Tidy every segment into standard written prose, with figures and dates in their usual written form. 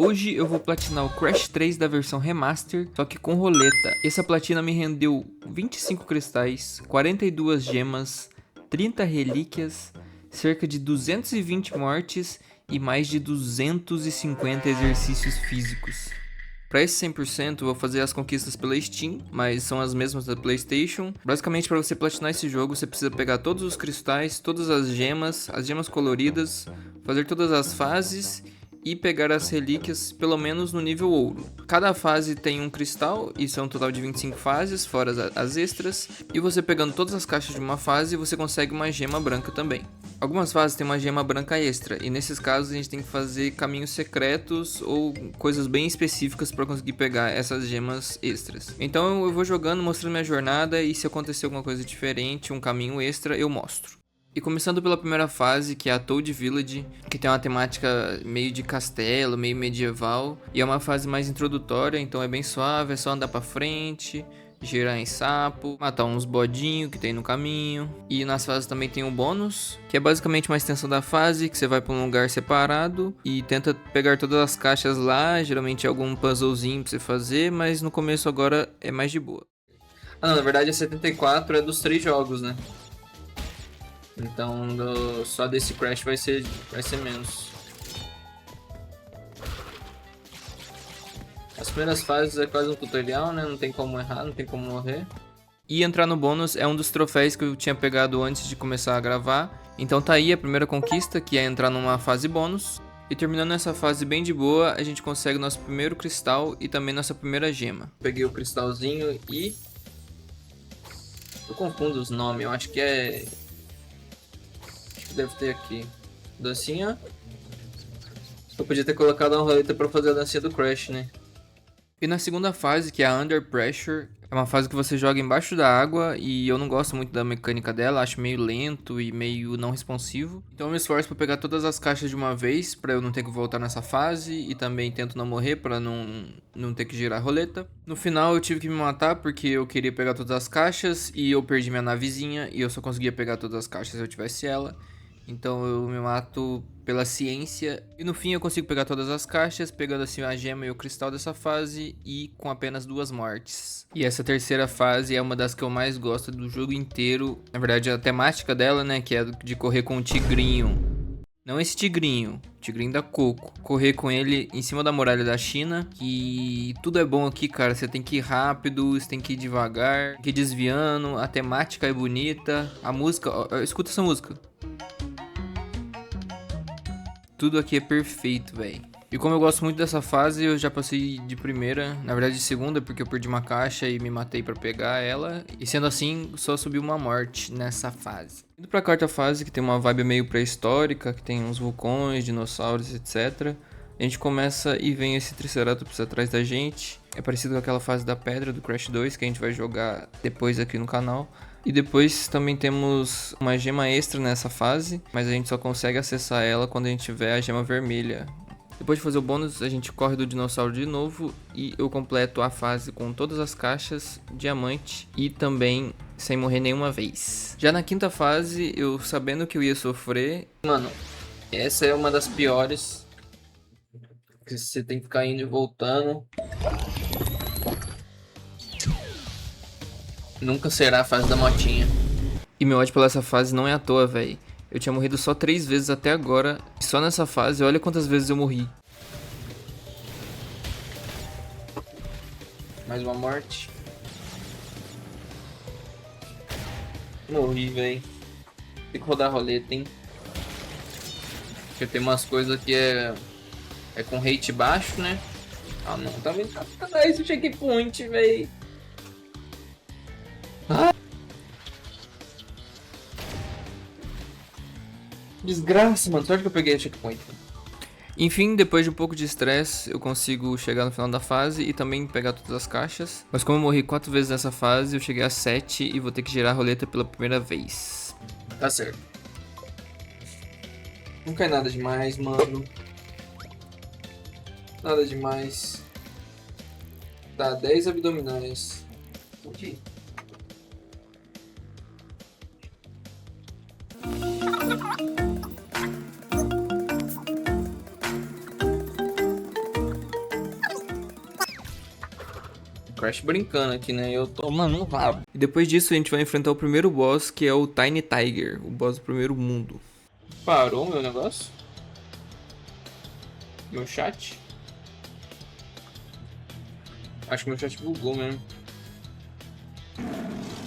Hoje eu vou platinar o Crash 3 da versão Remaster, só que com roleta. Essa platina me rendeu 25 cristais, 42 gemas, 30 relíquias, cerca de 220 mortes e mais de 250 exercícios físicos. Para esse 100% eu vou fazer as conquistas pela Steam, mas são as mesmas da PlayStation. Basicamente, para você platinar esse jogo, você precisa pegar todos os cristais, todas as gemas coloridas, fazer todas as fases e pegar as relíquias pelo menos no nível ouro. Cada fase tem um cristal, isso é um total de 25 fases, fora as extras. E você pegando todas as caixas de uma fase, você consegue uma gema branca também. Algumas fases tem uma gema branca extra, e nesses casos a gente tem que fazer caminhos secretos ou coisas bem específicas para conseguir pegar essas gemas extras. Então eu vou jogando, mostrando minha jornada, e se acontecer alguma coisa diferente, um caminho extra, eu mostro. E começando pela primeira fase, que é a Toad Village, que tem uma temática meio de castelo, meio medieval, e é uma fase mais introdutória, então é bem suave, é só andar pra frente, girar em sapo, matar uns bodinhos que tem no caminho. E nas fases também tem um bônus, que é basicamente uma extensão da fase, que você vai pra um lugar separado e tenta pegar todas as caixas lá, geralmente é algum puzzlezinho pra você fazer, mas no começo agora é mais de boa. Ah não, na verdade a 74 é dos 3 jogos, né? Então, só desse Crash vai ser menos. As primeiras fases é quase um tutorial, né? Não tem como errar, não tem como morrer. E entrar no bônus é um dos troféus que eu tinha pegado antes de começar a gravar. Então tá aí a primeira conquista, que é entrar numa fase bônus. E terminando essa fase bem de boa, a gente consegue nosso primeiro cristal e também nossa primeira gema. Peguei o cristalzinho e... eu confundo os nomes, eu acho que é... deve ter aqui. Dancinha. Eu podia ter colocado uma roleta pra fazer a dancinha do Crash, né? E na segunda fase, que é a Under Pressure, é uma fase que você joga embaixo da água e eu não gosto muito da mecânica dela, acho meio lento e meio não responsivo. Então eu me esforço pra pegar todas as caixas de uma vez, pra eu não ter que voltar nessa fase, e também tento não morrer pra não ter que girar a roleta. No final eu tive que me matar porque eu queria pegar todas as caixas e eu perdi minha navezinha e eu só conseguia pegar todas as caixas se eu tivesse ela. Então eu me mato pela ciência. E no fim eu consigo pegar todas as caixas, pegando assim a gema e o cristal dessa fase, e com apenas 2 mortes. E essa terceira fase é uma das que eu mais gosto do jogo inteiro. Na verdade a temática dela, né, que é de correr com o tigrinho. Não esse tigrinho, tigrinho da Coco. Correr com ele em cima da muralha da China. E tudo é bom aqui, cara. Você tem que ir rápido, você tem que ir devagar, tem que ir desviando. A temática é bonita. A música, ó, escuta essa música. Tudo aqui é perfeito, velho. E como eu gosto muito dessa fase, eu já passei de primeira, na verdade de segunda, porque eu perdi uma caixa e me matei pra pegar ela. E sendo assim, só subiu uma morte nessa fase. Indo pra quarta fase, que tem uma vibe meio pré-histórica, que tem uns vulcões, dinossauros, etc. A gente começa e vem esse Triceratops atrás da gente. É parecido com aquela fase da pedra do Crash 2, que a gente vai jogar depois aqui no canal. E depois também temos uma gema extra nessa fase, mas a gente só consegue acessar ela quando a gente tiver a gema vermelha. Depois de fazer o bônus, a gente corre do dinossauro de novo e eu completo a fase com todas as caixas, diamante e também sem morrer nenhuma vez. Já na quinta fase, eu sabendo que eu ia sofrer... Mano, essa é uma das piores, que você tem que ficar indo e voltando. Nunca será a fase da motinha. E meu ódio pela essa fase não é à toa, velho. Eu tinha morrido só 3 vezes até agora. E só nessa fase, olha quantas vezes eu morri. Mais uma morte. Morri, velho. Tem que rodar a roleta, hein. Porque tem umas coisas que é com rate baixo, né? Ah não, tá vendo? Esse checkpoint, velho. Ah! Desgraça, mano. Sorte que eu peguei o checkpoint. Enfim, depois de um pouco de estresse, eu consigo chegar no final da fase e também pegar todas as caixas. Mas como eu morri 4 vezes nessa fase, eu cheguei a 7 e vou ter que girar a roleta pela primeira vez. Tá certo. Não cai nada demais, mano. Nada demais. Tá, 10 abdominais. Aqui. Crash brincando aqui, né? Eu tô tomando um rabo. E depois disso a gente vai enfrentar o primeiro boss, que é o Tiny Tiger, o boss do primeiro mundo. Parou meu negócio? Meu chat? Acho que meu chat bugou mesmo.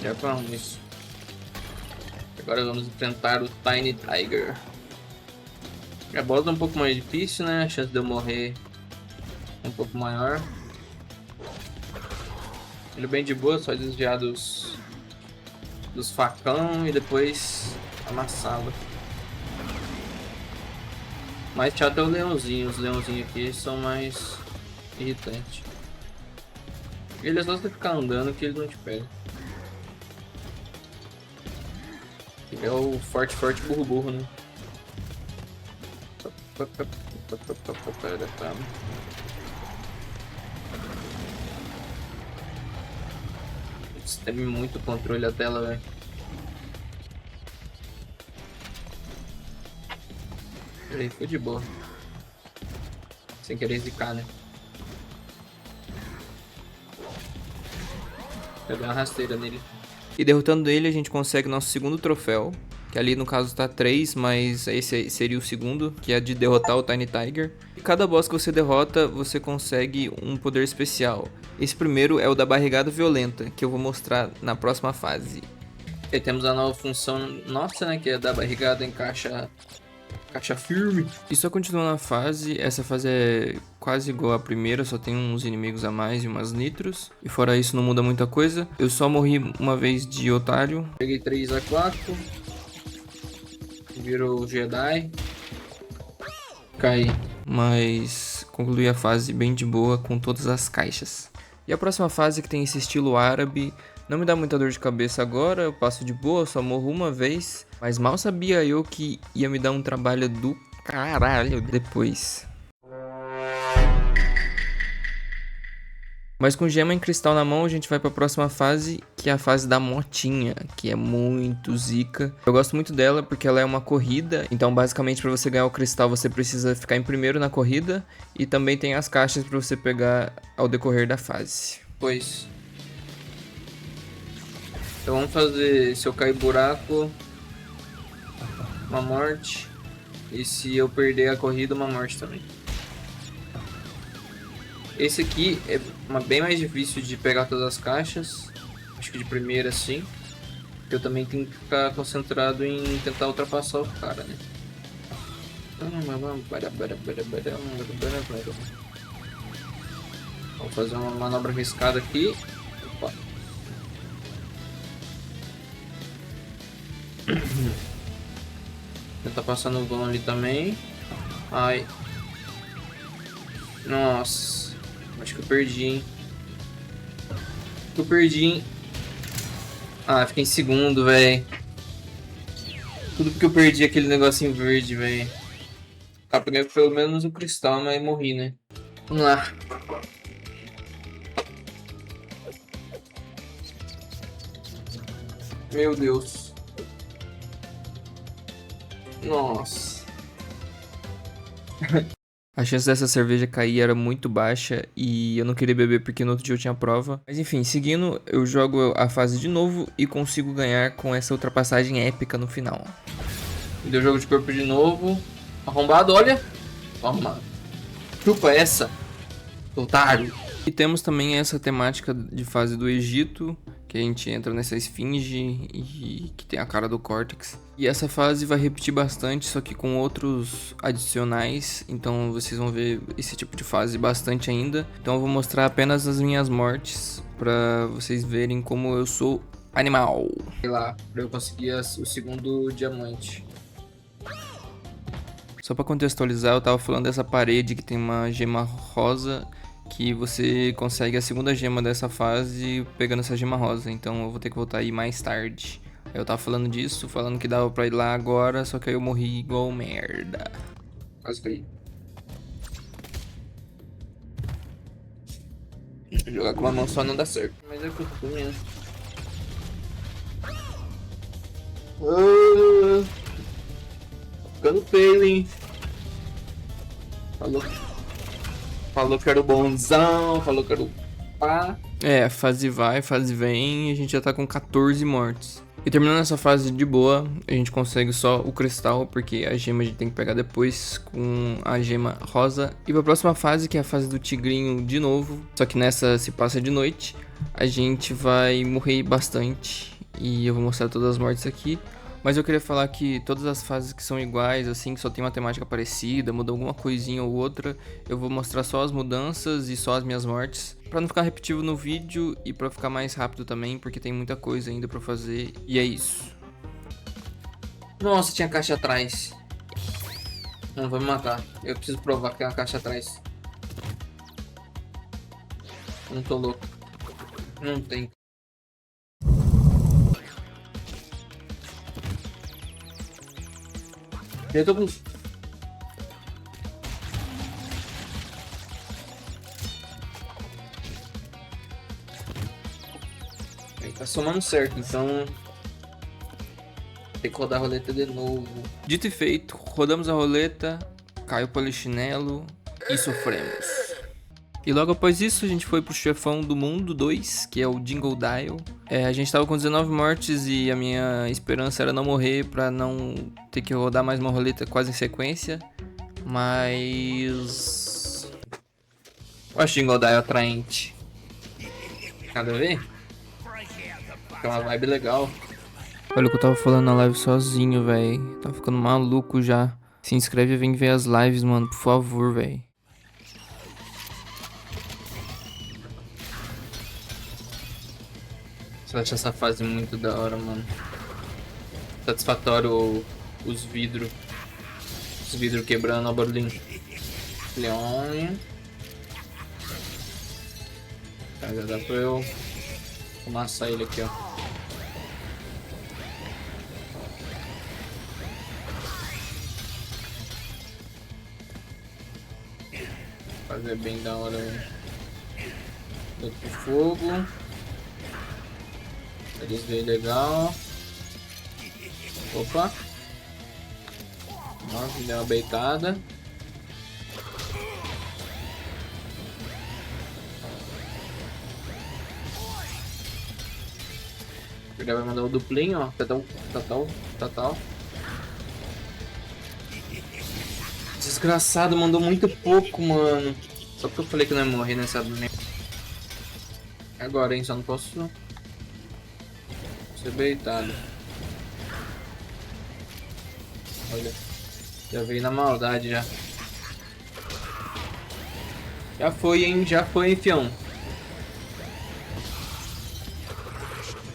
Já falamos isso. Agora vamos enfrentar o Tiny Tiger. A boss é um pouco mais difícil, né? A chance de eu morrer é um pouco maior. Ele é bem de boa, só desviar dos facão e depois amassá-lo. Mais chato é o leãozinho. Os leãozinhos aqui são mais irritantes. Ele é só você ficar andando que ele não te pega. Ele é o forte burro, né? Isso tem muito controle a tela, velho. Peraí, foi de boa. Sem querer zicar, né? Eu dei uma rasteira nele. E derrotando ele, a gente consegue nosso segundo troféu. Que ali no caso tá 3, mas esse seria o segundo, que é de derrotar o Tiny Tiger. E cada boss que você derrota, você consegue um poder especial. Esse primeiro é o da barrigada violenta, que eu vou mostrar na próxima fase. E temos a nova função nossa, né, que é da barrigada em caixa firme. E só continuando a fase, essa fase é quase igual à primeira, só tem uns inimigos a mais e umas nitros. E fora isso não muda muita coisa. Eu só morri uma vez de otário. Peguei 3 a 4. Virou Jedi. Caí. Mas concluí a fase bem de boa com todas as caixas. E a próxima fase, que tem esse estilo árabe, não me dá muita dor de cabeça agora, eu passo de boa, só morro uma vez. Mas mal sabia eu que ia me dar um trabalho do caralho depois. Mas com gema em cristal na mão, a gente vai para a próxima fase, que é a fase da motinha, que é muito zica. Eu gosto muito dela porque ela é uma corrida, então basicamente para você ganhar o cristal você precisa ficar em primeiro na corrida, e também tem as caixas para você pegar ao decorrer da fase. Pois. Então vamos fazer, se eu cair buraco, uma morte, e se eu perder a corrida, uma morte também. Esse aqui é bem mais difícil de pegar todas as caixas. Acho que de primeira sim. Eu também tenho que ficar concentrado em tentar ultrapassar o cara, né? Vamos fazer uma manobra arriscada aqui. Opa. Tentar passar no vão ali também. Ai. Nossa. Acho que eu perdi, hein? Ah, fiquei em segundo, velho. Tudo porque eu perdi aquele negocinho verde, velho. Tá, peguei pelo menos o cristal, mas morri, né? Vamos lá. Meu Deus. Nossa. A chance dessa cerveja cair era muito baixa e eu não queria beber porque no outro dia eu tinha prova. Mas enfim, seguindo, eu jogo a fase de novo e consigo ganhar com essa ultrapassagem épica no final. Deu jogo de corpo de novo. Arrombado, olha. Toma. Chupa essa, otário. E temos também essa temática de fase do Egito, que a gente entra nessa esfinge e que tem a cara do Cortex. E essa fase vai repetir bastante, só que com outros adicionais. Então vocês vão ver esse tipo de fase bastante ainda. Então eu vou mostrar apenas as minhas mortes, pra vocês verem como eu sou animal. Sei lá, pra eu conseguir o segundo diamante. Só pra contextualizar, eu tava falando dessa parede que tem uma gema rosa, que você consegue a segunda gema dessa fase pegando essa gema rosa. Então eu vou ter que voltar aí mais tarde. Eu tava falando disso, falando que dava pra ir lá agora, só que aí eu morri igual merda. Quase caí. Jogar com uma mão só não dá certo. Mas é costume, né? Ficando feio, hein? Falou que era o bonzão, falou que era o pá. É, fase vai, fase vem e a gente já tá com 14 mortes. E terminando essa fase de boa, a gente consegue só o cristal, porque a gema a gente tem que pegar depois com a gema rosa. E pra próxima fase, que é a fase do tigrinho de novo, só que nessa se passa de noite, a gente vai morrer bastante. E eu vou mostrar todas as mortes aqui. Mas eu queria falar que todas as fases que são iguais, assim, que só tem uma temática parecida, muda alguma coisinha ou outra, eu vou mostrar só as mudanças e só as minhas mortes, pra não ficar repetitivo no vídeo e pra ficar mais rápido também, porque tem muita coisa ainda pra fazer, e é isso. Nossa, tinha caixa atrás. Não, vai me matar. Eu preciso provar que tem uma caixa atrás. Não tô louco. Não tem. Eu tô com... Aí tá somando certo, então... Tem que rodar a roleta de novo. Dito e feito, rodamos a roleta, caiu o polichinelo e sofremos. E logo após isso, a gente foi pro chefão do mundo 2, que é o Jingle Dial. A gente tava com 19 mortes e a minha esperança era não morrer pra não ter que rodar mais uma roleta quase em sequência. Mas... Eu acho o Jingle Dial atraente. Nada a ver? É uma vibe legal. Olha o que eu tava falando na live sozinho, velho. Tava ficando maluco já. Se inscreve e vem ver as lives, mano, por favor, velho. Eu acho essa fase muito da hora, mano. Satisfatório os vidros. Os vidros quebrando, ó, barulhinho. Leon. Tá, já dá pra eu amassar ele aqui, ó. Fazer bem da hora. Outro fogo. Desvio legal. Opa. Nossa, deu uma beitada. Ele vai mandar o duplinho, ó. Tatal. Desgraçado, mandou muito pouco, mano. Só porque eu falei que não ia morrer nessa... Agora, hein? Só não posso... ser beitado. Olha, já veio na maldade já. Já foi, hein? Já foi, fião.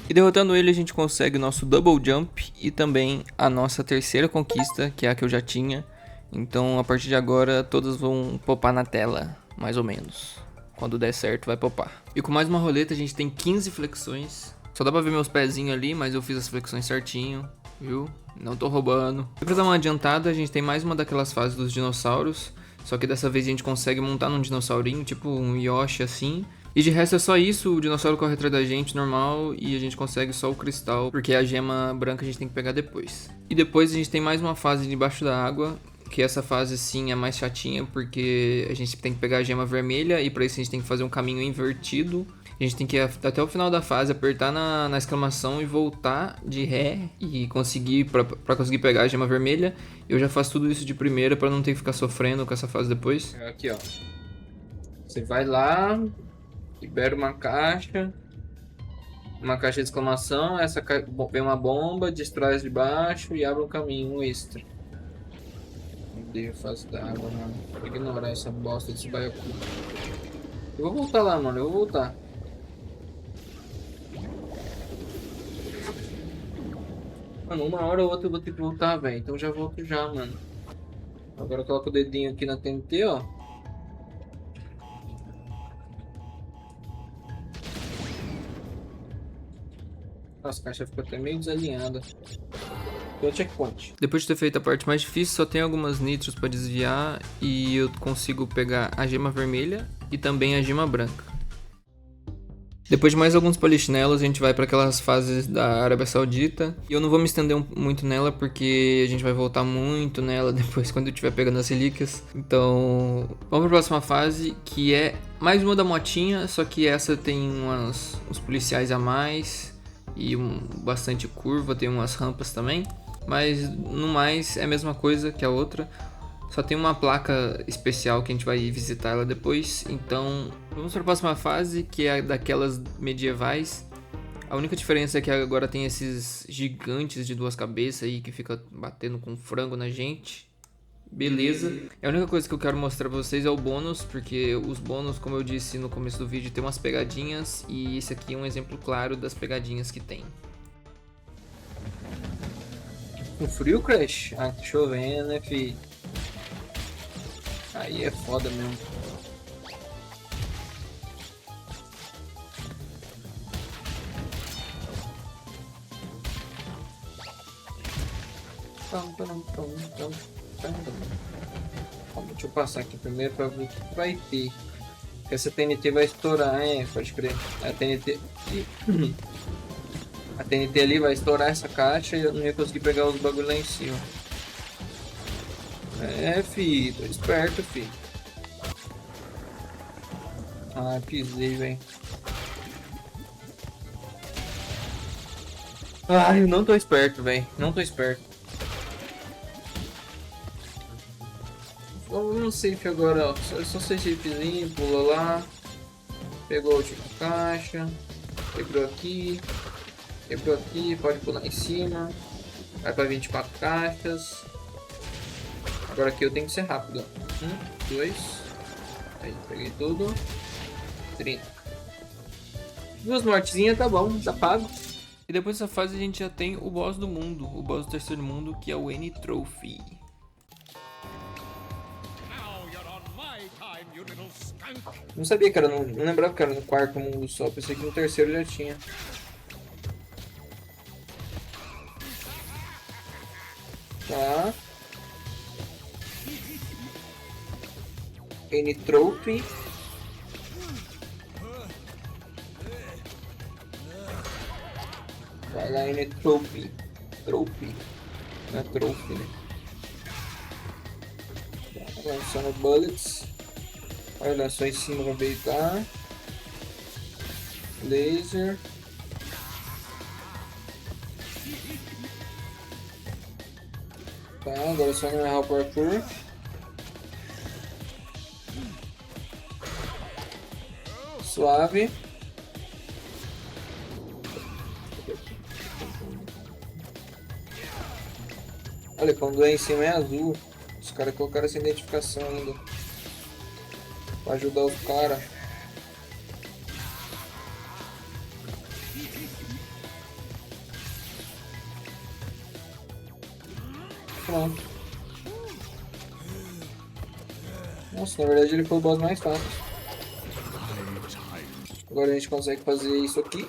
E derrotando ele a gente consegue nosso double jump e também a nossa terceira conquista, que é a que eu já tinha. Então a partir de agora todas vão popar na tela, mais ou menos. Quando der certo vai popar. E com mais uma roleta a gente tem 15 flexões. Só dá pra ver meus pezinhos ali, mas eu fiz as flexões certinho, viu? Não tô roubando. E pra dar uma adiantada, a gente tem mais uma daquelas fases dos dinossauros. Só que dessa vez a gente consegue montar num dinossaurinho, tipo um Yoshi assim. E de resto é só isso, o dinossauro corre atrás da gente normal e a gente consegue só o cristal, porque a gema branca a gente tem que pegar depois. E depois a gente tem mais uma fase debaixo da água, que essa fase sim é mais chatinha, porque a gente tem que pegar a gema vermelha e pra isso a gente tem que fazer um caminho invertido. A gente tem que ir até o final da fase, apertar na exclamação e voltar de ré e conseguir, pra conseguir pegar a gema vermelha. Eu já faço tudo isso de primeira pra não ter que ficar sofrendo com essa fase depois. Aqui, ó. Você vai lá, libera uma caixa de exclamação, vem uma bomba, destrói de baixo e abre um caminho extra. Odeio fase da água, mano. Vou ignorar essa bosta desse baiacu. Eu vou voltar lá, mano, eu vou voltar. Mano, uma hora ou outra eu vou ter que voltar, velho. Então já volto já, mano. Agora eu coloco o dedinho aqui na TNT, ó. Nossa, a caixa ficou até meio desalinhada. Deu checkpoint. Depois de ter feito a parte mais difícil, só tem algumas nitros pra desviar. E eu consigo pegar a gema vermelha e também a gema branca. Depois de mais alguns polichinelos, a gente vai para aquelas fases da Arábia Saudita. E eu não vou me estender muito nela, porque a gente vai voltar muito nela depois, quando eu estiver pegando as relíquias. Então, vamos para a próxima fase, que é mais uma da motinha, só que essa tem uns policiais a mais e bastante curva, tem umas rampas também. Mas, no mais, é a mesma coisa que a outra. Só tem uma placa especial que a gente vai visitar ela depois. Então, vamos para a próxima fase, que é daquelas medievais. A única diferença é que agora tem esses gigantes de 2 cabeças aí que fica batendo com frango na gente. Beleza. A única coisa que eu quero mostrar pra vocês é o bônus, porque os bônus, como eu disse no começo do vídeo, tem umas pegadinhas. E esse aqui é um exemplo claro das pegadinhas que tem. Com frio, Crash? Ah, tá chovendo, né, filho? Aí é foda mesmo. Calma, deixa eu passar aqui primeiro pra ver o que vai ter. Porque essa TNT vai estourar, pode crer. A TNT... A TNT ali vai estourar essa caixa e eu não ia conseguir pegar os bagulho lá em cima. É, fi, tô esperto, fi. Ah, pisei, velho. Ah, eu não tô esperto, velho. Não tô esperto. Vamos safe agora, ó. Só safezinho, pula lá. Pegou a última caixa. Quebrou aqui. Quebrou aqui, pode pular em cima. Vai pra 24 caixas. Agora aqui eu tenho que ser rápido. 1, 2. Aí, peguei tudo. 30. 2 mortezinhas, tá bom, tá pago. E depois dessa fase a gente já tem o boss do mundo. O boss do terceiro mundo, que é o N-Trophy. Não sabia que era não lembrava que era no quarto mundo só. Pensei que no terceiro já tinha. Tá. N-Trophy. Vai lá, N-Trophy. Trophy. Não é Trophy, né? Lançando bullets. Olha só em cima pra beitar. Laser. Tá, agora só não errar o parkour. Suave. Olha, quando é em cima é azul. Os caras colocaram essa identificação ainda. Pra ajudar os caras. Pronto. Nossa, na verdade ele foi o boss mais fácil. Agora a gente consegue fazer isso aqui.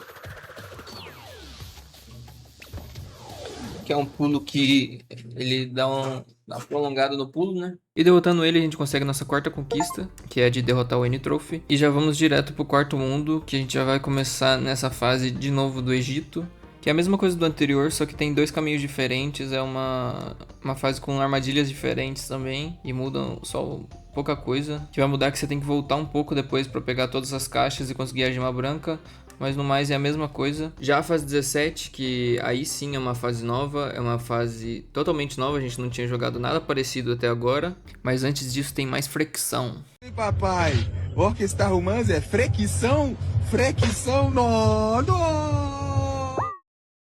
Que é um pulo que ele dá uma prolongada no pulo, né? E derrotando ele a gente consegue nossa quarta conquista, que é de derrotar o N-Trophy. E já vamos direto pro quarto mundo, que a gente já vai começar nessa fase de novo do Egito. Que é a mesma coisa do anterior, só que tem 2 caminhos diferentes. É uma fase com armadilhas diferentes também. E mudam só pouca coisa. Que vai mudar que você tem que voltar um pouco depois pra pegar todas as caixas e conseguir a gema branca. Mas no mais é a mesma coisa. Já a fase 17, que aí sim é uma fase nova. É uma fase totalmente nova. A gente não tinha jogado nada parecido até agora. Mas antes disso tem mais fricção. Ei, papai, Orquestra Romance é fricção? Fricção, não.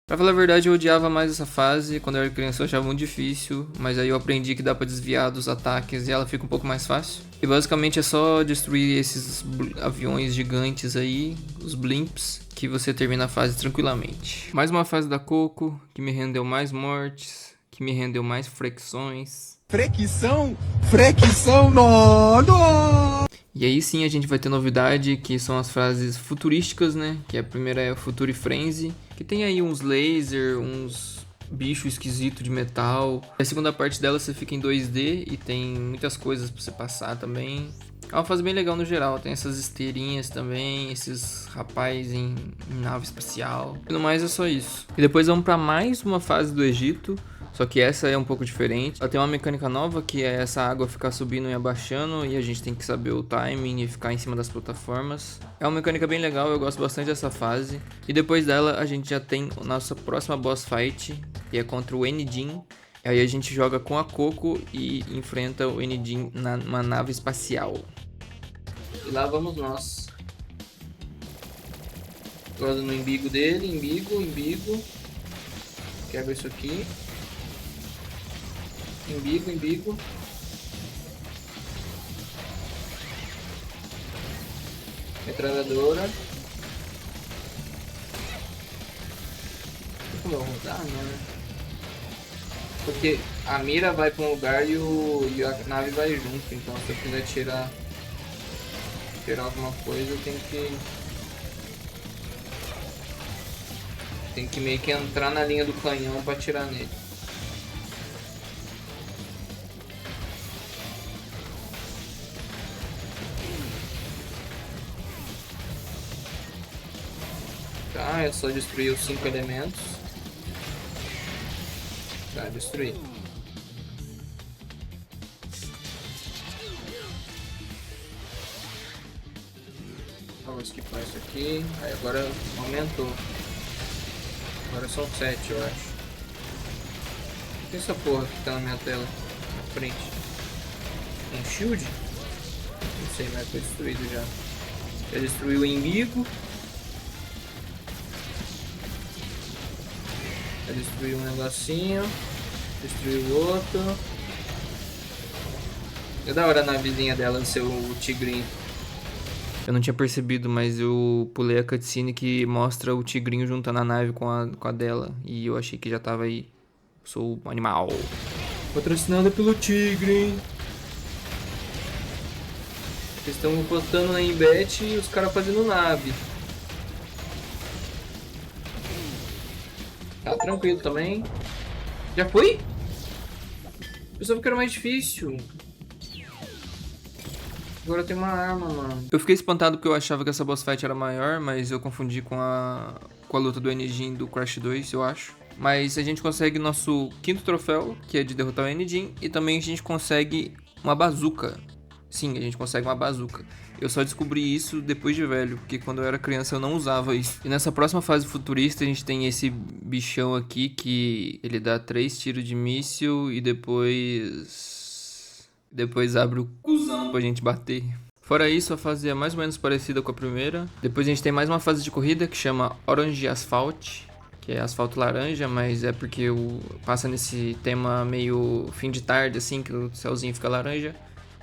Pra falar a verdade, eu odiava mais essa fase. Quando eu era criança eu achava muito difícil, mas aí eu aprendi que dá pra desviar dos ataques e ela fica um pouco mais fácil. E basicamente é só destruir esses aviões gigantes aí, os blimps, que você termina a fase tranquilamente. Mais uma fase da Coco, que me rendeu mais mortes, que me rendeu mais fricções. Fricção, não. E aí sim a gente vai ter novidade, que são as fases futurísticas, né? Que a primeira é Future Frenzy, que tem aí uns laser, uns bicho esquisito de metal. A segunda parte dela você fica em 2D e tem muitas coisas pra você passar também. É uma fase bem legal no geral, tem essas esteirinhas também, esses rapazes em nave espacial. E no mais é só isso. E depois vamos pra mais uma fase do Egito, só que essa é um pouco diferente. Ela tem uma mecânica nova que é essa água ficar subindo e abaixando e a gente tem que saber o timing e ficar em cima das plataformas. É uma mecânica bem legal, eu gosto bastante dessa fase. E depois dela a gente já tem a nossa próxima boss fight, que é contra o Enidin. Aí a gente joga com a Coco e enfrenta o Enidin numa nave espacial. E lá vamos nós. Gosto no embigo dele, embigo. Quebra isso aqui. Embigo. Metralhadora. Como eu vou rodar, né? Porque a mira vai para um lugar e a nave vai junto, então se eu quiser tirar alguma coisa eu tenho que meio que entrar na linha do canhão para atirar nele. Tá, é só destruir os 5 elementos. Tá, destruir. Vou esquipar isso aqui. Aí agora aumentou. Agora são 7, eu acho. O que é essa porra que tá na minha tela? Na frente. Um shield? Não sei, mas foi destruído já. Já destruiu o inimigo. Já destruiu um negocinho. Destruiu o outro. É da hora a navezinha dela ser o tigrinho. Eu não tinha percebido, mas eu pulei a cutscene que mostra o tigrinho juntando a nave com a dela. E eu achei que já tava aí. Sou um animal. Patrocinada pelo tigre. Eles estão postando na Embed e os caras fazendo nave. Tá tranquilo também. Já foi? Pensava que era mais difícil. Agora tem uma arma, mano. Eu fiquei espantado porque eu achava que essa boss fight era maior, mas eu confundi com a luta do Enidin do Crash 2, eu acho. Mas a gente consegue nosso 5º troféu, que é de derrotar o Enidin, e também a gente consegue uma bazuca. Sim, a gente consegue uma bazuca. Eu só descobri isso depois de velho, porque quando eu era criança eu não usava isso. E nessa próxima fase futurista a gente tem esse bichão aqui que ele dá 3 tiros de míssil e depois abre o cuzão pra gente bater. Fora isso, a fase é mais ou menos parecida com a primeira. Depois a gente tem mais uma fase de corrida que chama Orange Asphalt, que é asfalto laranja, mas é porque passa nesse tema meio fim de tarde, assim, que o céuzinho fica laranja.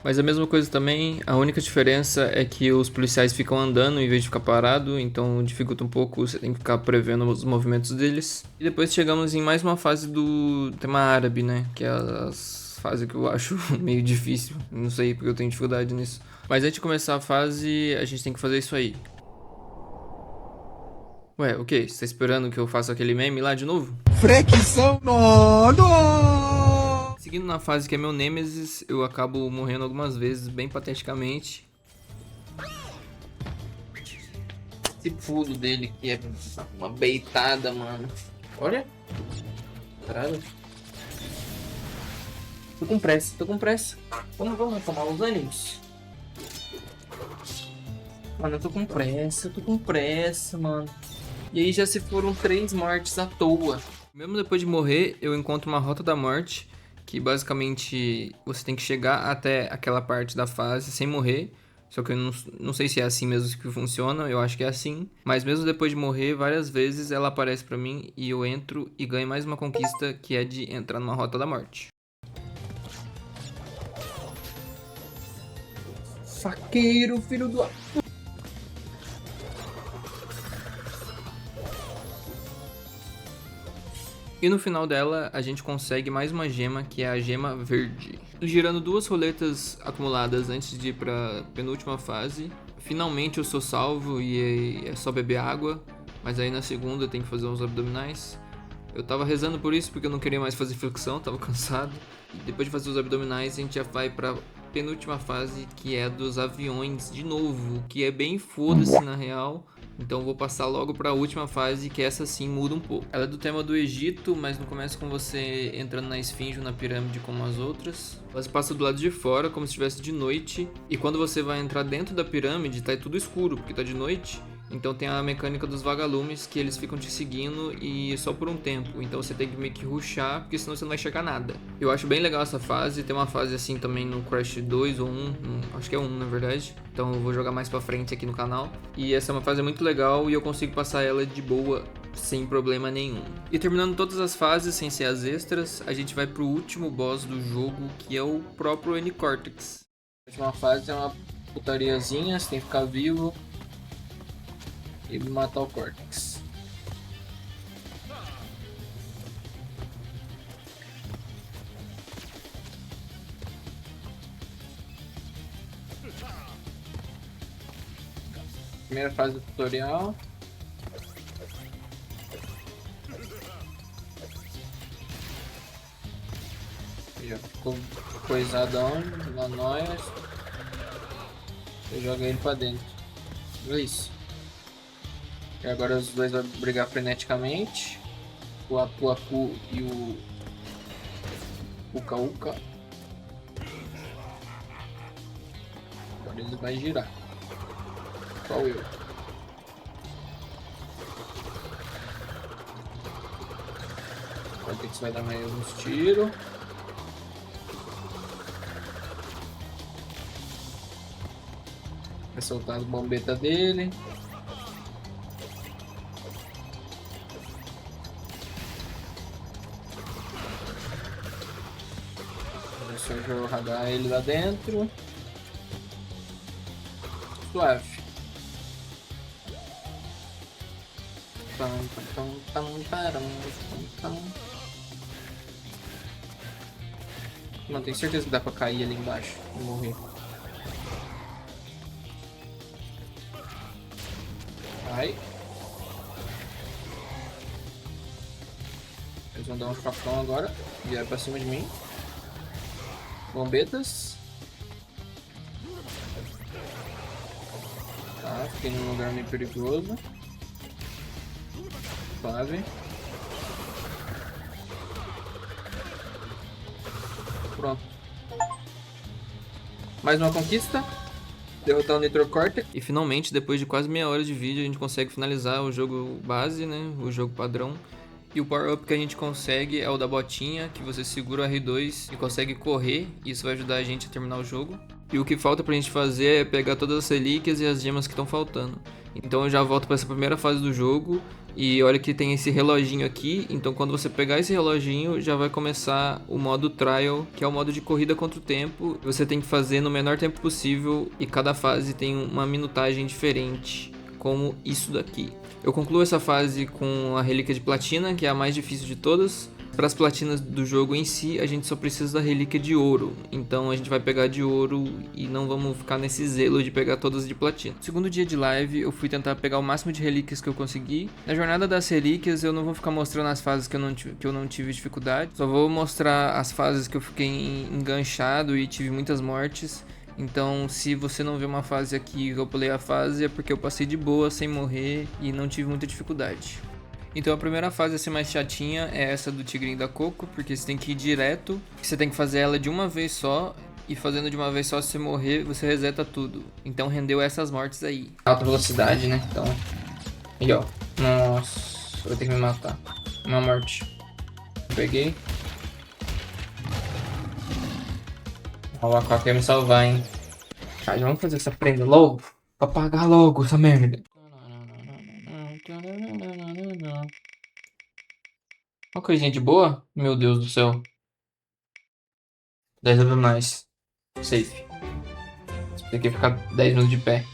Mas a mesma coisa também, a única diferença é que os policiais ficam andando em vez de ficar parado, então dificulta um pouco, você tem que ficar prevendo os movimentos deles. E depois chegamos em mais uma fase do tema árabe, né, que é as fases que eu acho meio difícil, não sei porque eu tenho dificuldade nisso. Mas antes de começar a fase, a gente tem que fazer isso aí. Ué, o que? Você tá esperando que eu faça aquele meme lá de novo? Fricção, não! Seguindo na fase que é meu Nemesis, eu acabo morrendo algumas vezes, bem pateticamente. Esse pulo dele que é uma beitada, mano. Olha. Caralho. Tô com pressa. Vamos tomar os ânimos. Mano, eu tô com pressa, mano. E aí já se foram 3 mortes à toa. Mesmo depois de morrer, eu encontro uma Rota da Morte, que basicamente você tem que chegar até aquela parte da fase sem morrer. Só que eu não sei se é assim mesmo que funciona, eu acho que é assim. Mas mesmo depois de morrer, várias vezes ela aparece pra mim e eu entro e ganho mais uma conquista, que é de entrar numa Rota da Morte. Faqueiro, filho do... E no final dela, a gente consegue mais uma gema, que é a gema verde. Girando 2 roletas acumuladas antes de ir pra penúltima fase, finalmente eu sou salvo e é só beber água. Mas aí na segunda tem que fazer uns abdominais. Eu tava rezando por isso porque eu não queria mais fazer flexão, tava cansado. E depois de fazer os abdominais, a gente já vai pra penúltima fase, que é dos aviões de novo, que é bem foda-se na real. Então eu vou passar logo pra última fase, que essa sim muda um pouco. Ela é do tema do Egito, mas não começa com você entrando na esfinge ou na pirâmide como as outras. Você passa do lado de fora, como se estivesse de noite. E quando você vai entrar dentro da pirâmide, tá tudo escuro, porque tá de noite. Então tem a mecânica dos vagalumes, que eles ficam te seguindo e só por um tempo. Então você tem que meio que rushar, porque senão você não vai enxergar nada. Eu acho bem legal essa fase. Tem uma fase assim também no Crash 2 ou 1, acho que é 1 na verdade. Então eu vou jogar mais pra frente aqui no canal. E essa é uma fase muito legal e eu consigo passar ela de boa, sem problema nenhum. E terminando todas as fases, sem ser as extras, a gente vai pro último boss do jogo, que é o próprio N-Cortex. A última fase é uma putariazinha, você tem que ficar vivo e matar o Cortex. Primeira fase do tutorial. Já ficou coisadão na nós. Eu jogo ele pra dentro. É isso. E agora os dois vão brigar freneticamente. O Apu Apu e o Uka Uka. Agora ele vai girar. Qual eu? Vai ter que vai dar mais uns tiros. Vai soltar as bombetas dele. Vou só jogar ele lá dentro. Suave. Não, tenho certeza que dá pra cair ali embaixo e morrer. Vai. Eles vão dar um chocão agora. Vieram pra cima de mim. Bombetas. Tá, fiquei num lugar meio perigoso. Suave. Pronto. Mais uma conquista. Derrotar o Nitro Cortex. E finalmente, depois de quase meia hora de vídeo, a gente consegue finalizar o jogo base, né? O jogo padrão. E o power-up que a gente consegue é o da botinha, que você segura o R2 e consegue correr. Isso vai ajudar a gente a terminar o jogo. E o que falta pra gente fazer é pegar todas as relíquias e as gemas que estão faltando. Então eu já volto para essa primeira fase do jogo. E olha que tem esse reloginho aqui. Então quando você pegar esse reloginho, já vai começar o modo Trial, que é o modo de corrida contra o tempo. Você tem que fazer no menor tempo possível. E cada fase tem uma minutagem diferente, como isso daqui. Eu concluo essa fase com a relíquia de platina, que é a mais difícil de todas. Para as platinas do jogo em si, a gente só precisa da relíquia de ouro. Então a gente vai pegar de ouro e não vamos ficar nesse zelo de pegar todas de platina. Segundo dia de live, eu fui tentar pegar o máximo de relíquias que eu consegui. Na jornada das relíquias, eu não vou ficar mostrando as fases que eu não tive dificuldade. Só vou mostrar as fases que eu fiquei enganchado e tive muitas mortes. Então, se você não vê uma fase aqui que eu pulei a fase, é porque eu passei de boa, sem morrer e não tive muita dificuldade. Então a primeira fase a ser mais chatinha é essa do tigrinho da Coco, porque você tem que ir direto, você tem que fazer ela de uma vez só, e fazendo de uma vez só, se você morrer, você reseta tudo. Então rendeu essas mortes aí. Alta velocidade, né? Então... Aí, ó. Nossa, vou ter que me matar. Uma morte. Peguei. O Aqua quer me salvar, hein? Tá, já vamos fazer essa prenda logo, pra apagar logo essa merda. Uma coisinha de boa? Meu Deus do céu. 10 abdominais. Safe. Tem que ficar 10 minutos de pé.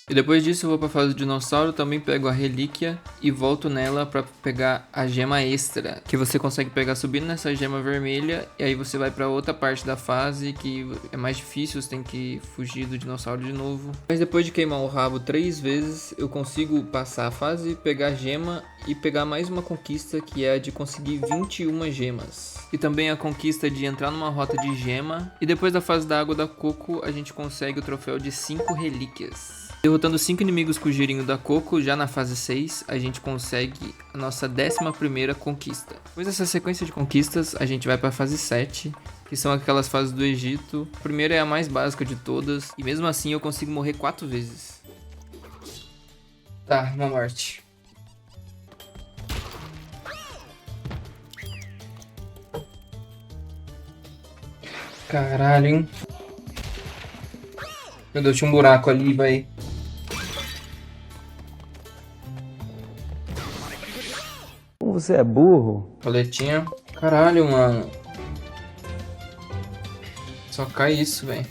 E depois disso eu vou pra fase do dinossauro, também pego a relíquia e volto nela pra pegar a gema extra, que você consegue pegar subindo nessa gema vermelha, e aí você vai pra outra parte da fase que é mais difícil, você tem que fugir do dinossauro de novo. Mas depois de queimar o rabo 3 vezes, eu consigo passar a fase, pegar a gema e pegar mais uma conquista, que é a de conseguir 21 gemas. E também a conquista de entrar numa rota de gema. E depois da fase da água da coco, a gente consegue o troféu de 5 relíquias. Derrotando 5 inimigos com o girinho da coco, já na fase 6, a gente consegue a nossa 11ª conquista. Depois dessa sequência de conquistas, a gente vai para a fase 7, que são aquelas fases do Egito. A primeira é a mais básica de todas, e mesmo assim eu consigo morrer 4 vezes. Tá, uma morte. Caralho, hein? Meu Deus, tinha um buraco ali, vai. Você é burro? Paletinha. Caralho, mano. Só cai isso, velho.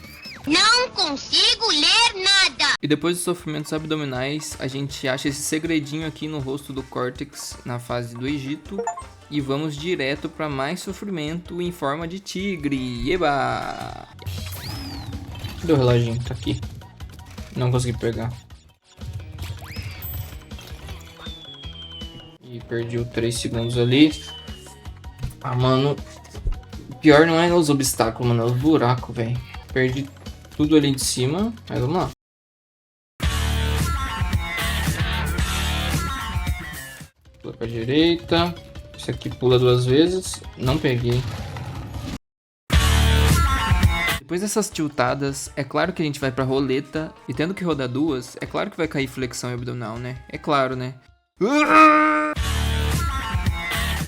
Não consigo ler nada. E depois dos sofrimentos abdominais, a gente acha esse segredinho aqui no rosto do Cortex na fase do Egito. E vamos direto para mais sofrimento em forma de tigre. Eba! Cadê o reloginho? Tá aqui. Não consegui pegar. E perdi os 3 segundos ali. Ah, mano. O pior não é os obstáculos, mano. É os buracos, velho. Perdi tudo ali de cima. Mas vamos lá. Pula pra direita. Isso aqui pula 2 vezes. Não peguei. Depois dessas tiltadas, é claro que a gente vai pra roleta. E tendo que rodar 2, é claro que vai cair flexão e abdominal, né? É claro, né?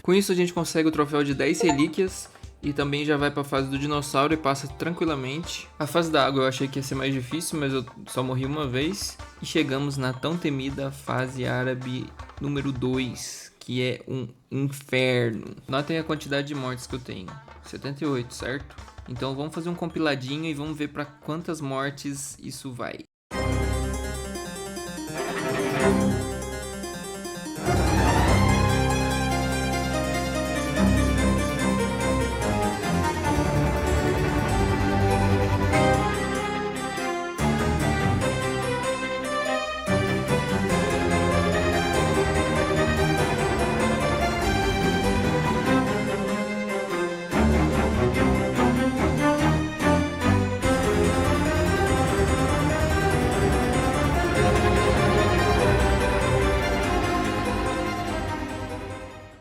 Com isso a gente consegue o troféu de 10 relíquias. E também já vai pra fase do dinossauro e passa tranquilamente. A fase da água eu achei que ia ser mais difícil, mas eu só morri uma vez. E chegamos na tão temida fase árabe número 2, que é um inferno. Notem a quantidade de mortes que eu tenho. 78, certo? Então vamos fazer um compiladinho e vamos ver pra quantas mortes isso vai.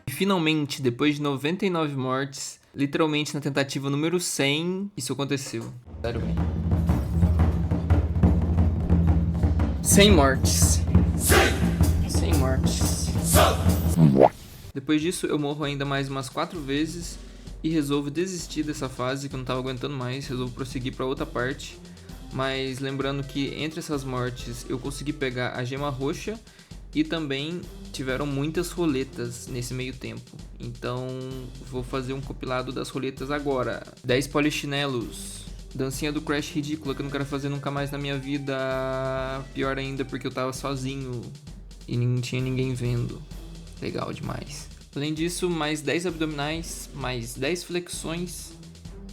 Finalmente, depois de 99 mortes, literalmente na tentativa número 100, isso aconteceu. Sério, bem. 100 mortes. 100 mortes. Depois disso, eu morro ainda mais umas 4 vezes e resolvo desistir dessa fase que eu não tava aguentando mais, resolvo prosseguir para outra parte. Mas lembrando que entre essas mortes eu consegui pegar a gema roxa e também tiveram muitas roletas nesse meio tempo. Então vou fazer um compilado das roletas agora. 10 polichinelos. Dancinha do Crash ridícula que eu não quero fazer nunca mais na minha vida. Pior ainda porque eu tava sozinho e não tinha ninguém vendo. Legal demais. Além disso, mais 10 abdominais, mais 10 flexões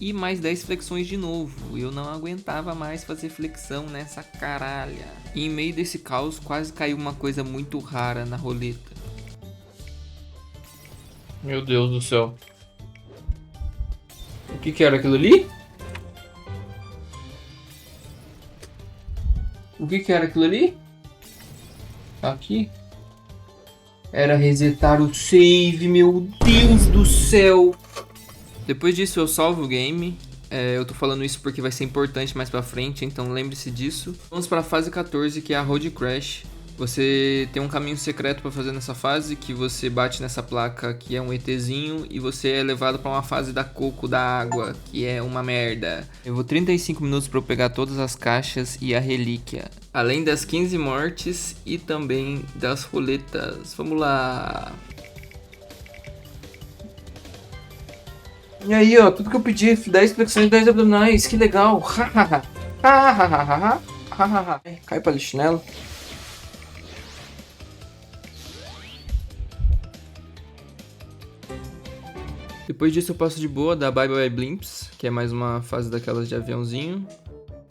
e mais 10 flexões de novo. Eu não aguentava mais fazer flexão nessa caralha. E em meio desse caos, quase caiu uma coisa muito rara na roleta. Meu Deus do céu. O que era aquilo ali? O que era aquilo ali? Aqui? Era resetar o save, meu Deus do céu. Depois disso eu salvo o game. Eu tô falando isso porque vai ser importante mais pra frente, então lembre-se disso. Vamos pra fase 14, que é a Road Crash. Você tem um caminho secreto pra fazer nessa fase, que você bate nessa placa que é um ETzinho e você é levado pra uma fase da coco da água, que é uma merda. Eu vou 35 minutos pra eu pegar todas as caixas e a relíquia. Além das 15 mortes e também das roletas. Vamos lá! E aí, ó, tudo que eu pedi, 10 flexões e 10 abdominais, que legal. Cai polichinelo. Depois disso eu passo de boa da Bye Bye Blimps, que é mais uma fase daquelas de aviãozinho.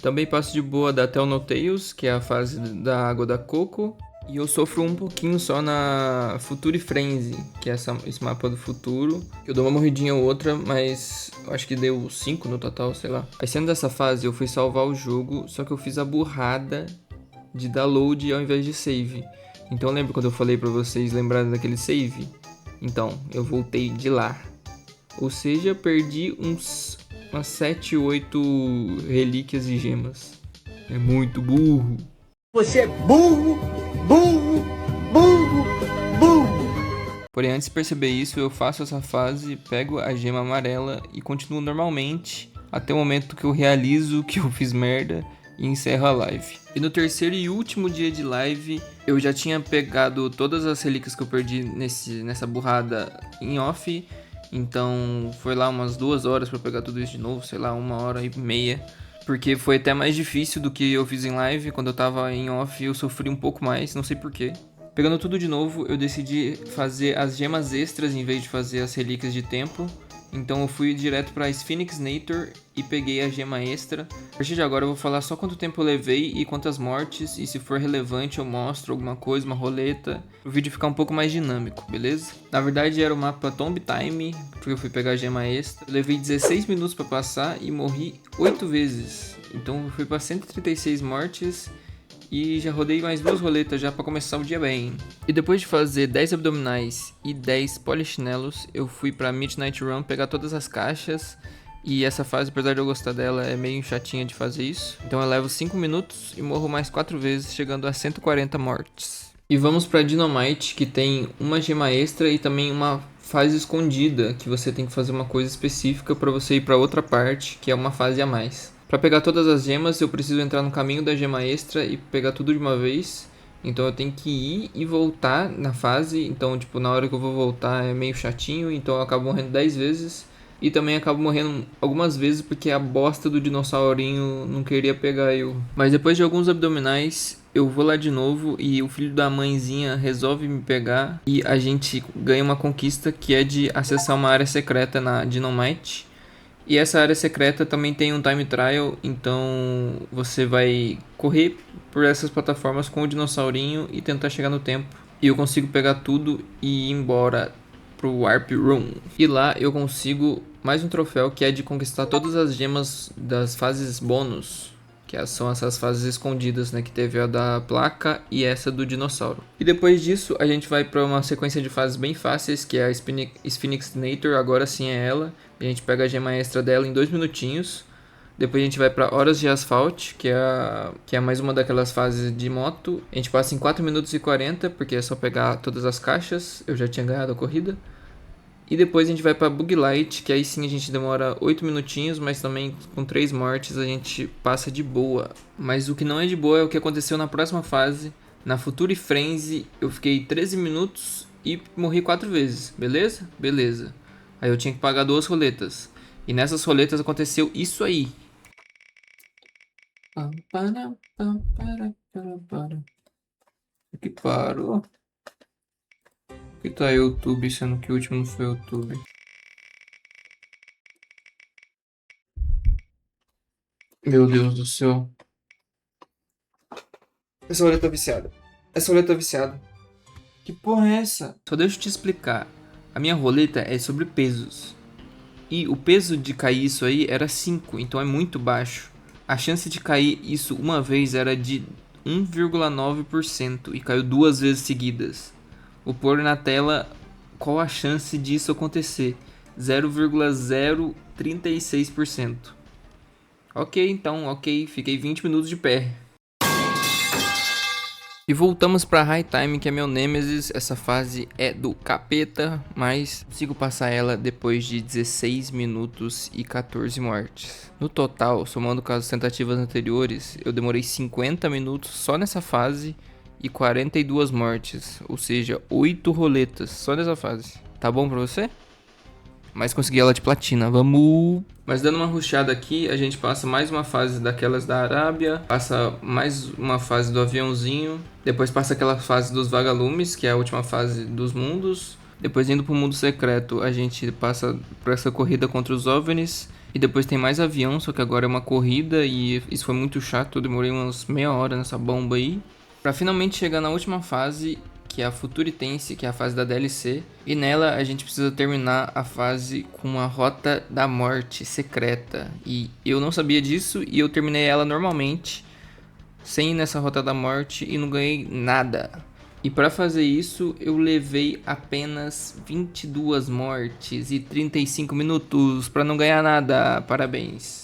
Também passo de boa da Telltales, que é a fase da água da Coco. E eu sofro um pouquinho só na Future Frenzy, que é esse mapa do futuro. Eu dou uma morridinha ou outra, mas eu acho que deu 5 no total, sei lá. Aí sendo dessa fase eu fui salvar o jogo, só que eu fiz a burrada de dar load ao invés de save. Então lembra quando eu falei pra vocês lembrarem daquele save? Então, eu voltei de lá. Ou seja, perdi umas 7, 8 relíquias e gemas. É muito burro. Você é burro, burro, burro, burro. Porém, antes de perceber isso, eu faço essa fase, pego a gema amarela e continuo normalmente até o momento que eu realizo que eu fiz merda e encerro a live. E no terceiro e último dia de live, eu já tinha pegado todas as relíquias que eu perdi nessa burrada em off. Então foi lá umas 2 horas pra pegar tudo isso de novo, sei lá, 1h30. Porque foi até mais difícil do que eu fiz em live. Quando eu tava em off eu sofri um pouco mais, não sei porquê. Pegando tudo de novo, eu decidi fazer as gemas extras em vez de fazer as relíquias de tempo. Então eu fui direto pra Sphinxnator e peguei a gema extra. A partir de agora eu vou falar só quanto tempo eu levei e quantas mortes. E se for relevante eu mostro alguma coisa, uma roleta. O vídeo ficar um pouco mais dinâmico, beleza? Na verdade era o mapa Tomb Time, porque eu fui pegar a gema extra. Eu levei 16 minutos pra passar e morri 8 vezes. Então eu fui pra 136 mortes. E já rodei mais 2 roletas já pra começar o dia bem. E depois de fazer 10 abdominais e 10 polichinelos, eu fui pra Midnight Run pegar todas as caixas. E essa fase, apesar de eu gostar dela, é meio chatinha de fazer isso. Então eu levo 5 minutos e morro mais 4 vezes, chegando a 140 mortes. E vamos pra Dynamite, que tem uma gema extra e também uma fase escondida, que você tem que fazer uma coisa específica pra você ir pra outra parte, que é uma fase a mais. Para pegar todas as gemas, eu preciso entrar no caminho da gema extra e pegar tudo de uma vez. Então eu tenho que ir e voltar na fase. Então, tipo, na hora que eu vou voltar é meio chatinho. Então eu acabo morrendo 10 vezes. E também acabo morrendo algumas vezes porque a bosta do dinossaurinho não queria pegar eu. Mas depois de alguns abdominais, eu vou lá de novo e o filho da mãezinha resolve me pegar. E a gente ganha uma conquista que é de acessar uma área secreta na Dynamite. E essa área secreta também tem um time trial, então você vai correr por essas plataformas com o dinossaurinho e tentar chegar no tempo. E eu consigo pegar tudo e ir embora pro Warp Room. E lá eu consigo mais um troféu que é de conquistar todas as gemas das fases bônus. Que são essas fases escondidas, né? Que teve a da placa e essa do dinossauro. E depois disso a gente vai para uma sequência de fases bem fáceis, que é a Sphinxnator, agora sim é ela. A gente pega a gema extra dela em 2 minutinhos. Depois a gente vai para Horas de Asphalt, que é mais uma daquelas fases de moto. A gente passa em 4 minutos e 40, porque é só pegar todas as caixas. Eu já tinha ganhado a corrida. E depois a gente vai pra Bug Light, que aí sim a gente demora 8 minutinhos, mas também com 3 mortes a gente passa de boa. Mas o que não é de boa é o que aconteceu na próxima fase. Na Future Frenzy eu fiquei 13 minutos e morri 4 vezes, beleza? Beleza. Aí eu tinha que pagar 2 roletas. E nessas roletas aconteceu isso aí. Que parou. Que tá YouTube, sendo que o último não foi YouTube. Meu Deus do céu. Essa roleta tá viciada. Essa roleta tá viciada. Que porra é essa? Só deixa eu te explicar. A minha roleta é sobre pesos. E o peso de cair isso aí era 5, então é muito baixo. A chance de cair isso uma vez era de 1,9% e caiu 2 vezes seguidas. Vou pôr na tela qual a chance disso acontecer. 0,036%. Ok, então, ok. Fiquei 20 minutos de pé. E voltamos pra High Time, que é meu Nemesis. Essa fase é do capeta, mas consigo passar ela depois de 16 minutos e 14 mortes. No total, somando com as tentativas anteriores, eu demorei 50 minutos só nessa fase e 42 mortes, ou seja, 8 roletas só nessa fase. Tá bom pra você? Mas consegui ela de platina, vamos! Mas dando uma rushada aqui, a gente passa mais uma fase daquelas da Arábia, passa mais uma fase do aviãozinho, depois passa aquela fase dos vagalumes, que é a última fase dos mundos. Depois indo pro mundo secreto, a gente passa por essa corrida contra os OVNIs. E depois tem mais avião, só que agora é uma corrida e isso foi muito chato, eu demorei umas meia hora nessa bomba aí. Pra finalmente chegar na última fase, que é a Futuritense, que é a fase da DLC. E nela a gente precisa terminar a fase com a Rota da Morte secreta. E eu não sabia disso e eu terminei ela normalmente, sem ir nessa Rota da Morte e não ganhei nada. E para fazer isso eu levei apenas 22 mortes e 35 minutos para não ganhar nada. Parabéns.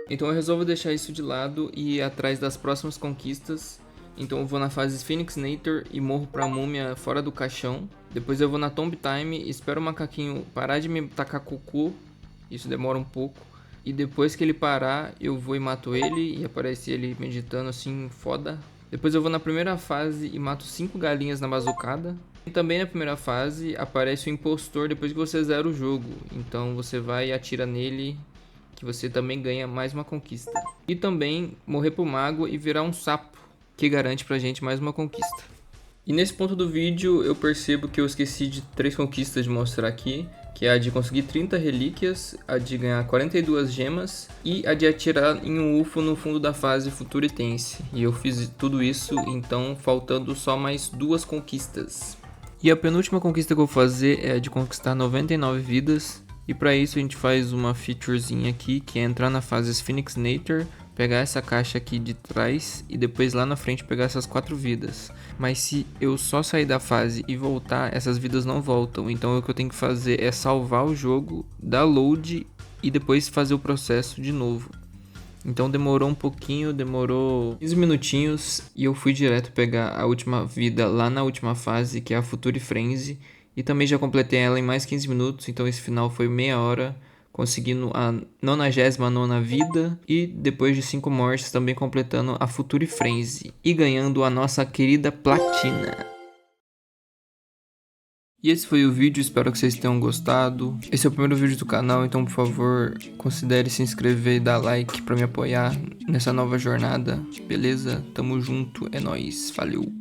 Então eu resolvo deixar isso de lado e ir atrás das próximas conquistas. Então eu vou na fase Phoenix Nator e morro pra múmia fora do caixão. Depois eu vou na Tomb Time, espero o macaquinho parar de me tacar cocô. Isso demora um pouco. E depois que ele parar, eu vou e mato ele. E aparece ele meditando assim, foda. Depois eu vou na primeira fase e mato 5 galinhas na bazucada. E também na primeira fase aparece o impostor depois que você zera o jogo. Então você vai e atira nele, que você também ganha mais uma conquista. E também morrer pro mago e virar um sapo, que garante pra gente mais uma conquista. E nesse ponto do vídeo eu percebo que eu esqueci de 3 conquistas de mostrar aqui, que é a de conseguir 30 relíquias, a de ganhar 42 gemas e a de atirar em um UFO no fundo da fase Futuritense. E eu fiz tudo isso, então faltando só mais 2 conquistas. E a penúltima conquista que eu vou fazer é a de conquistar 99 vidas. E para isso a gente faz uma featurezinha aqui, que é entrar na fase Phoenix Nator, pegar essa caixa aqui de trás e depois lá na frente pegar essas 4 vidas. Mas se eu só sair da fase e voltar, essas vidas não voltam. Então o que eu tenho que fazer é salvar o jogo, dar load e depois fazer o processo de novo. Então demorou um pouquinho, demorou 15 minutinhos e eu fui direto pegar a última vida lá na última fase, que é a Future Frenzy. E também já completei ela em mais 15 minutos, então esse final foi meia hora, conseguindo a 99ª vida e depois de 5 mortes também completando a Future Frenzy e ganhando a nossa querida platina. E esse foi o vídeo, espero que vocês tenham gostado. Esse é o primeiro vídeo do canal, então por favor considere se inscrever e dar like pra me apoiar nessa nova jornada, beleza? Tamo junto, é nóis, valeu!